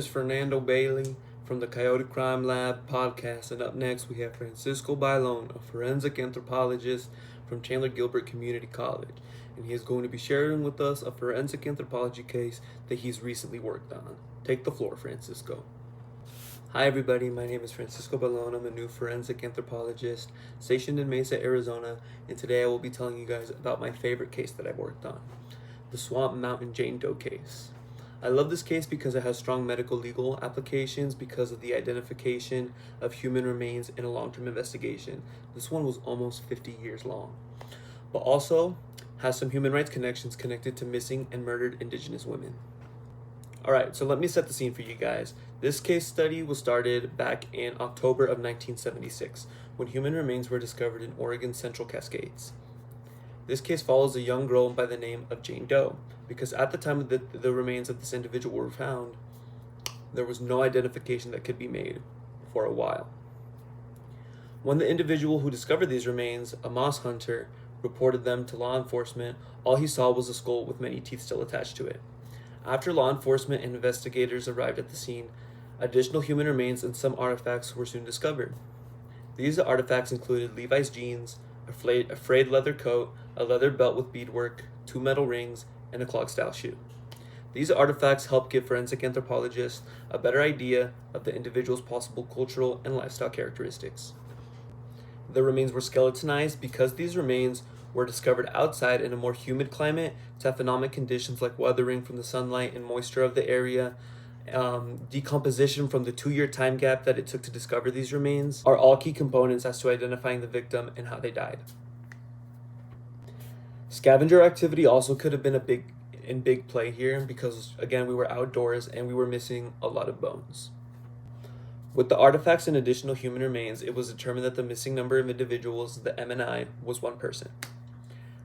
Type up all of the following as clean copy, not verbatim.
is Fernando Bailey from the Coyote Crime Lab podcast, and up next we have Francisco BAilon, a forensic anthropologist from Chandler Gilbert Community College, and he is going to be sharing with us a forensic anthropology case that he's recently worked on. Take the floor, Francisco. Hi everybody, my name is Francisco BAilon. I'm a new forensic anthropologist stationed in Mesa, Arizona, and today I will be telling you guys about my favorite case that I've worked on, the Swamp Mountain Jane Doe case. I love this case because it has strong medical legal applications because of the identification of human remains in a long-term investigation. This one was almost 50 years long, but also has some human rights connections connected to missing and murdered indigenous women. Alright, so let me set the scene for you guys. This case study was started back in October of 1976 when human remains were discovered in Oregon's Central Cascades. This case follows a young girl by the name of Jane Doe, because at the time that the remains of this individual were found, there was no identification that could be made for a while. When the individual who discovered these remains, a moss hunter, reported them to law enforcement, all he saw was a skull with many teeth still attached to it. After law enforcement and investigators arrived at the scene, additional human remains and some artifacts were soon discovered. These artifacts included Levi's jeans, a frayed leather coat, a leather belt with beadwork, 2 metal rings, and a clog-style shoe. These artifacts help give forensic anthropologists a better idea of the individual's possible cultural and lifestyle characteristics. The remains were skeletonized because these remains were discovered outside in a more humid climate to economic conditions like weathering from the sunlight and moisture of the area, decomposition from the 2-year time gap that it took to discover these remains are all key components as to identifying the victim and how they died. Scavenger activity also could have been a big play here because, again, we were outdoors and we were missing a lot of bones. With the artifacts and additional human remains, it was determined that the missing number of individuals, the MNI, was 1 person.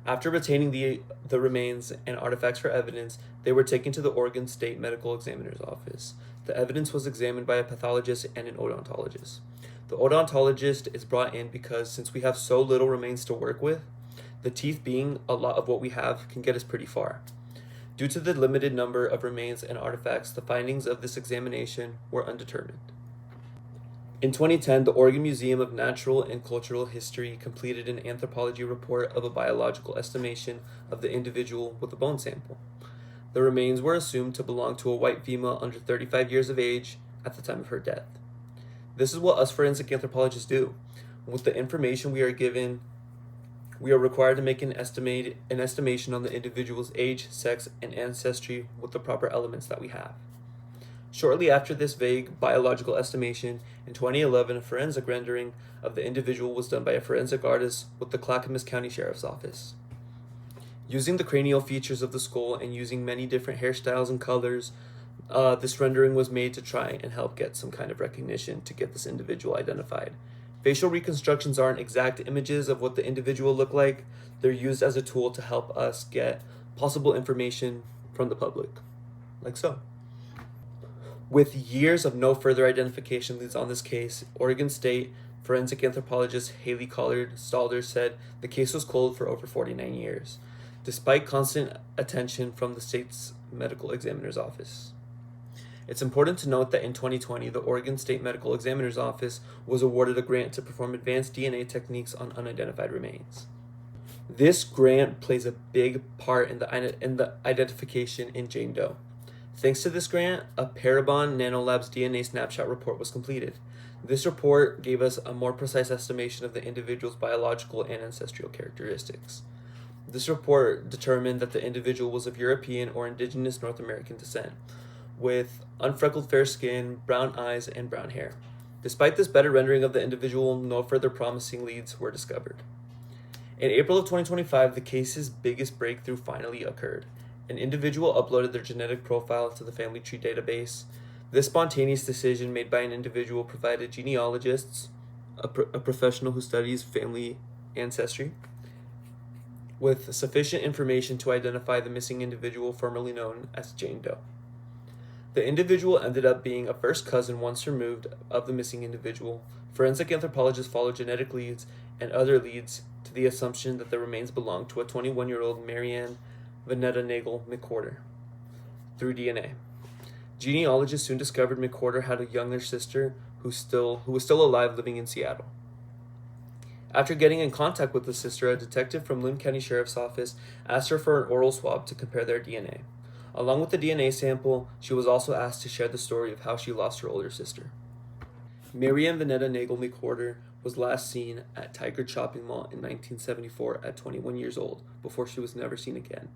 After retaining the remains and artifacts for evidence, they were taken to the Oregon State Medical Examiner's office. The evidence was examined by a pathologist and an odontologist. The odontologist is brought in because since we have so little remains to work with, the teeth being a lot of what we have can get us pretty far. Due to the limited number of remains and artifacts, the findings of this examination were undetermined. In 2010, the Oregon Museum of Natural and Cultural History completed an anthropology report of a biological estimation of the individual with a bone sample. The remains were assumed to belong to a white female under 35 years of age at the time of her death. This is what us forensic anthropologists do. With the information we are given, we are required to make an estimation on the individual's age, sex, and ancestry with the proper elements that we have. Shortly after this vague biological estimation, in 2011, a forensic rendering of the individual was done by a forensic artist with the Clackamas County Sheriff's Office. Using the cranial features of the skull and using many different hairstyles and colors, this rendering was made to try and help get some kind of recognition to get this individual identified. Facial reconstructions aren't exact images of what the individual looked like. They're used as a tool to help us get possible information from the public, like so. With years of no further identification leads on this case, Oregon State forensic anthropologist Haley Collard-Stalder said the case was cold for over 49 years, despite constant attention from the state's medical examiner's office. It's important to note that in 2020, the Oregon State Medical Examiner's Office was awarded a grant to perform advanced DNA techniques on unidentified remains. This grant plays a big part in the identification in Jane Doe. Thanks to this grant, a Parabon Nanolabs DNA snapshot report was completed. This report gave us a more precise estimation of the individual's biological and ancestral characteristics. This report determined that the individual was of European or indigenous North American descent, with unfreckled fair skin, brown eyes, and brown hair. Despite this better rendering of the individual, no further promising leads were discovered. In April of 2025, the case's biggest breakthrough finally occurred. An individual uploaded their genetic profile to the family tree database. This spontaneous decision made by an individual provided genealogists, a professional who studies family ancestry, with sufficient information to identify the missing individual formerly known as Jane Doe. The individual ended up being a first cousin once removed of the missing individual. Forensic anthropologists followed genetic leads and other leads to the assumption that the remains belonged to a 21-year-old Marianne Vanetta Nagel McWhorter through DNA. Genealogists soon discovered McWhorter had a younger sister who was still alive, living in Seattle. After getting in contact with the sister, a detective from Lynn County Sheriff's Office asked her for an oral swab to compare their DNA. Along with the DNA sample, she was also asked to share the story of how she lost her older sister. Mary Ann Vanetta Nagel McWhorter was last seen at Tiger Shopping Mall in 1974 at 21 years old, before she was never seen again.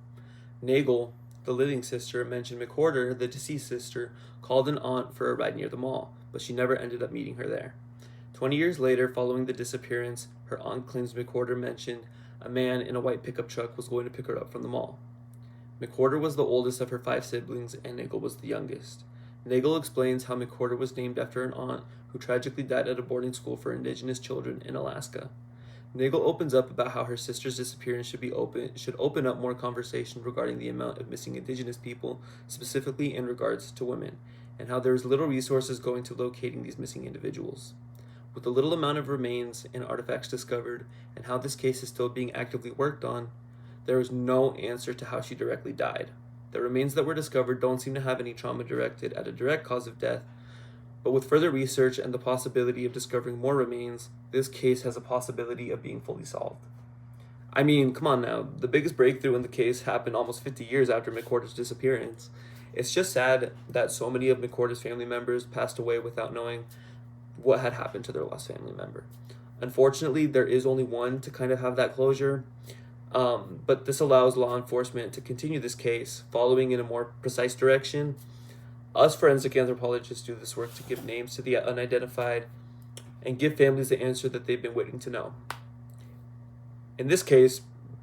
Nagel, the living sister, mentioned McWhorter, the deceased sister, called an aunt for a ride near the mall, but she never ended up meeting her there. 20 years later, following the disappearance, her aunt claims McWhorter mentioned a man in a white pickup truck was going to pick her up from the mall. McWhorter was the oldest of her 5 siblings, and Nagel was the youngest. Nagel explains how McWhorter was named after an aunt who tragically died at a boarding school for indigenous children in Alaska. Nagel opens up about how her sister's disappearance should open up more conversation regarding the amount of missing indigenous people, specifically in regards to women, and how there is little resources going to locating these missing individuals. With the little amount of remains and artifacts discovered, and how this case is still being actively worked on, there is no answer to how she directly died. The remains that were discovered don't seem to have any trauma directed at a direct cause of death, but with further research and the possibility of discovering more remains, this case has a possibility of being fully solved. I mean, come on now, the biggest breakthrough in the case happened almost 50 years after McWhorter's disappearance. It's just sad that so many of McWhorter's family members passed away without knowing what had happened to their lost family member. Unfortunately, there is only one to kind of have that closure, but this allows law enforcement to continue this case, following in a more precise direction. Us forensic anthropologists do this work to give names to the unidentified and give families the answer that they've been waiting to know. In this case,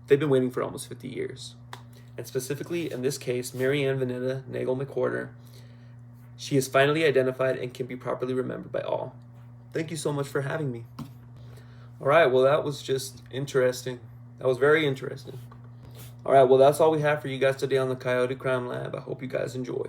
they've been waiting for almost 50 years. And specifically in this case, Mary Ann Vanetta Nagel McWhorter, she is finally identified and can be properly remembered by all. Thank you so much for having me. All right, well, that was just interesting. That was very interesting. All right, well, that's all we have for you guys today on the Coyote Crime Lab. I hope you guys enjoy.